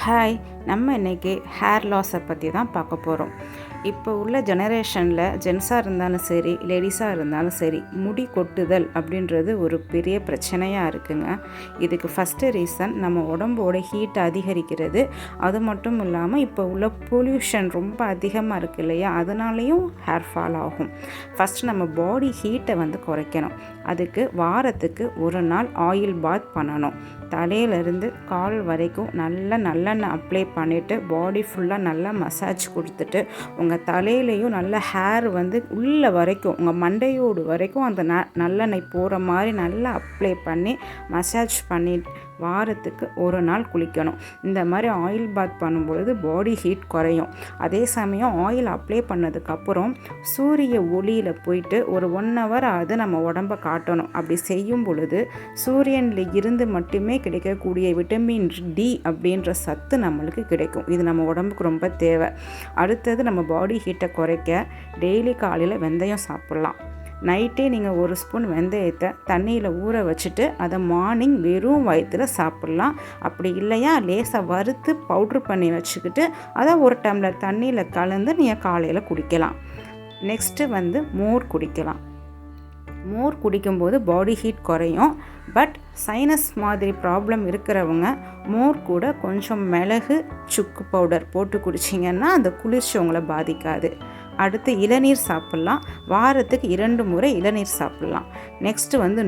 Hi, நம்ம இன்றைக்கி hair லாஸை பற்றி தான் பார்க்க போகிறோம். இப்போ உள்ள ஜெனரேஷனில் ஜென்ஸாக இருந்தாலும் சரி, லேடிஸாக இருந்தாலும் சரி, முடி கொட்டுதல் அப்படின்றது ஒரு பெரிய பிரச்சனையாக இருக்குங்க. இதுக்கு ஃபஸ்ட்டு ரீசன் நம்ம உடம்போட ஹீட் அதிகரிக்கிறது. அது மட்டும் இல்லாமல் இப்போ உள்ள பொல்யூஷன் ரொம்ப அதிகமாக இருக்குது இல்லையா, அதனாலேயும் ஹேர் ஃபால் ஆகும். ஃபஸ்ட்டு நம்ம பாடி ஹீட்டை குறைக்கணும். அதுக்கு வாரத்துக்கு ஒரு நாள் ஆயில் பாத் பண்ணணும். தலையிலேருந்து கால் வரைக்கும் நல்லெண்ணெய் அப்ளை பண்ணிவிட்டு பாடி ஃபுல்லாக நல்லா மசாஜ் கொடுத்துட்டு உங்கள் தலையிலையும் நல்ல ஹேர் உள்ள வரைக்கும் உங்கள் மண்டையோடு வரைக்கும் அந்த நல்லெண்ணெய் போகிற மாதிரி நல்லா அப்ளை பண்ணி மசாஜ் பண்ணி வாரத்துக்கு ஒரு நாள் குளிக்கணும். இந்த மாதிரி ஆயில் பாத் பண்ணும்பொழுது பாடி ஹீட் குறையும். அதே சமயம் ஆயில் அப்ளை பண்ணதுக்கப்புறம் சூரிய ஒளியில் போயிட்டு ஒரு 1 hour ஆகுது நம்ம உடம்பை காட்டணும். அப்படி செய்யும் பொழுது சூரியனில் இருந்து மட்டுமே கிடைக்கக்கூடிய விட்டமின் டி அப்படின்ற சத்து நம்மளுக்கு கிடைக்கும். இது நம்ம உடம்புக்கு ரொம்ப தேவை. அடுத்தது நம்ம பாடி ஹீட்டை குறைக்க டெய்லி காலையில் வெந்தயம் சாப்பிட்லாம். நைட்டே நீங்கள் 1 ஸ்பூன் வெந்தயத்தை தண்ணியில் ஊற வச்சுட்டு அதை மார்னிங் வெறும் வயிற்றில் சாப்பிட்லாம். அப்படி இல்லையா லேசாக வறுத்து பவுட்ரு பண்ணி வச்சுக்கிட்டு அதை 1 டம்ளர் தண்ணியில் கலந்து நீங்கள் காலையில் குடிக்கலாம். நெக்ஸ்ட்டு மோர் குடிக்கலாம். மோர் குடிக்கும்போது பாடி ஹீட் குறையும். பட் சைனஸ் மாதிரி ப்ராப்ளம் இருக்கிறவங்க மோர் கூட கொஞ்சம் மிளகு சுக்கு பவுடர் போட்டு குடிச்சிங்கன்னா அந்த குளிர்ச்சி உங்களை பாதிக்காது. அடுத்து இளநீர் சாப்பிட்லாம். வாரத்துக்கு 2 முறை இளநீர் சாப்பிட்லாம். நெக்ஸ்ட்டு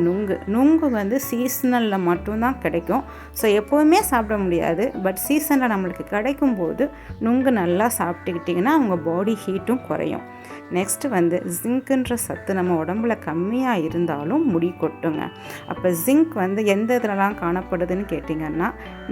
நுங்கு சீசனலில் மட்டும்தான் கிடைக்கும். ஸோ எப்போவுமே சாப்பிட முடியாது. பட் சீசனில் நம்மளுக்கு கிடைக்கும்போது நுங்கு நல்லா சாப்பிட்டுக்கிட்டிங்கன்னா உங்கள் பாடி ஹீட்டும் குறையும். நெக்ஸ்ட்டு ஜிங்க்குன்ற சத்து நம்ம உடம்புல கம்மியாக இருந்தாலும் முடி கொட்டுங்க. அப்போ ஜிங்க் எந்த இதிலலாம் காணப்படுதுன்னு கேட்டிங்கன்னா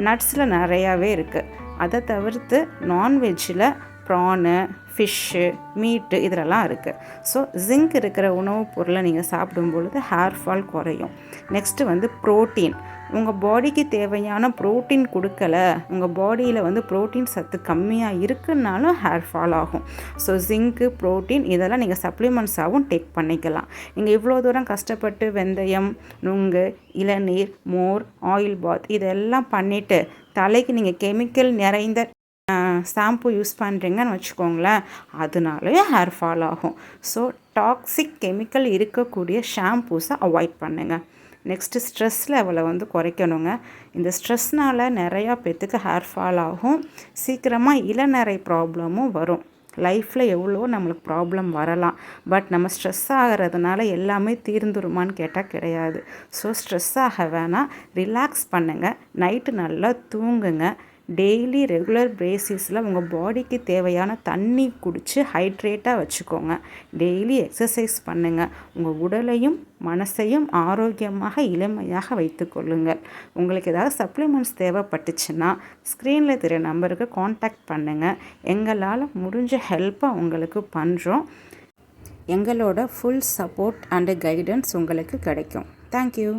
நட்ஸில் நிறையாவே இருக்குது. அதை தவிர்த்து நான்வெஜ்ஜில் ப்ரானு, ஃபிஷ்ஷு, மீட்டு இதிலெல்லாம் இருக்குது. ஸோ ஜிங்க் இருக்கிற உணவுப் பொருளை நீங்கள் சாப்பிடும் பொழுது ஹேர் ஃபால் குறையும். Next protein. உங்கள் பாடிக்கு தேவையான ப்ரோட்டீன் கொடுக்கலை, உங்கள் பாடியில் ப்ரோட்டீன் சத்து கம்மியாக இருக்குன்னாலும் ஹேர் ஃபால் ஆகும். ஸோ ஜிங்க்கு, ப்ரோட்டீன் இதெல்லாம் நீங்கள் சப்ளிமெண்ட்ஸாகவும் டேக் பண்ணிக்கலாம். நீங்கள் இவ்வளோ தூரம் கஷ்டப்பட்டு வெந்தயம், நுங்கு, இளநீர், மோர், ஆயில் பாத் இதெல்லாம் பண்ணிவிட்டு தலைக்கு நீங்கள் கெமிக்கல் நிறைந்த ஷாம்பு யூஸ் பண்ணுறீங்கன்னு வச்சுக்கோங்களேன், அதனாலே ஹேர் ஃபால் ஆகும். ஸோ டாக்ஸிக் கெமிக்கல் இருக்கக்கூடிய ஷாம்பூஸை அவாய்ட் பண்ணுங்கள். நெக்ஸ்ட்டு ஸ்ட்ரெஸ் லெவலை குறைக்கணுங்க. இந்த ஸ்ட்ரெஸ்னால் நிறையா பேர்த்துக்கு ஹேர் ஃபால் ஆகும். சீக்கிரமாக இளநரை ப்ராப்ளமும் வரும். லைஃப்பில் எவ்வளோ நம்மளுக்கு ப்ராப்ளம் வரலாம். பட் நம்ம ஸ்ட்ரெஸ் ஆகிறதுனால எல்லாமே தீர்ந்துருமான்னு கேட்டால் கிடையாது. ஸோ ஸ்ட்ரெஸ் ஆக வேணாம், ரிலாக்ஸ் பண்ணுங்கள், நைட்டு நல்லா தூங்குங்க. டெய்லி ரெகுலர் பேசிஸில் உங்கள் பாடிக்கு தேவையான தண்ணி குடித்து ஹைட்ரேட்டாக வச்சுக்கோங்க. டெய்லி எக்ஸசைஸ் பண்ணுங்கள். உங்கள் உடலையும் மனசையும் ஆரோக்கியமாக இளமையாக வைத்துக்கொள்ளுங்கள். உங்களுக்கு ஏதாவது சப்ளிமெண்ட்ஸ் தேவைப்பட்டுச்சுன்னா ஸ்க்ரீனில் தெரிய நம்பருக்கு காண்டாக்ட் பண்ணுங்கள். எங்களால் முடிஞ்ச ஹெல்ப்பை உங்களுக்கு பண்ணுறோம். எங்களோட ஃபுல் சப்போர்ட் அண்டு கைடன்ஸ் உங்களுக்கு கிடைக்கும். தேங்க்யூ.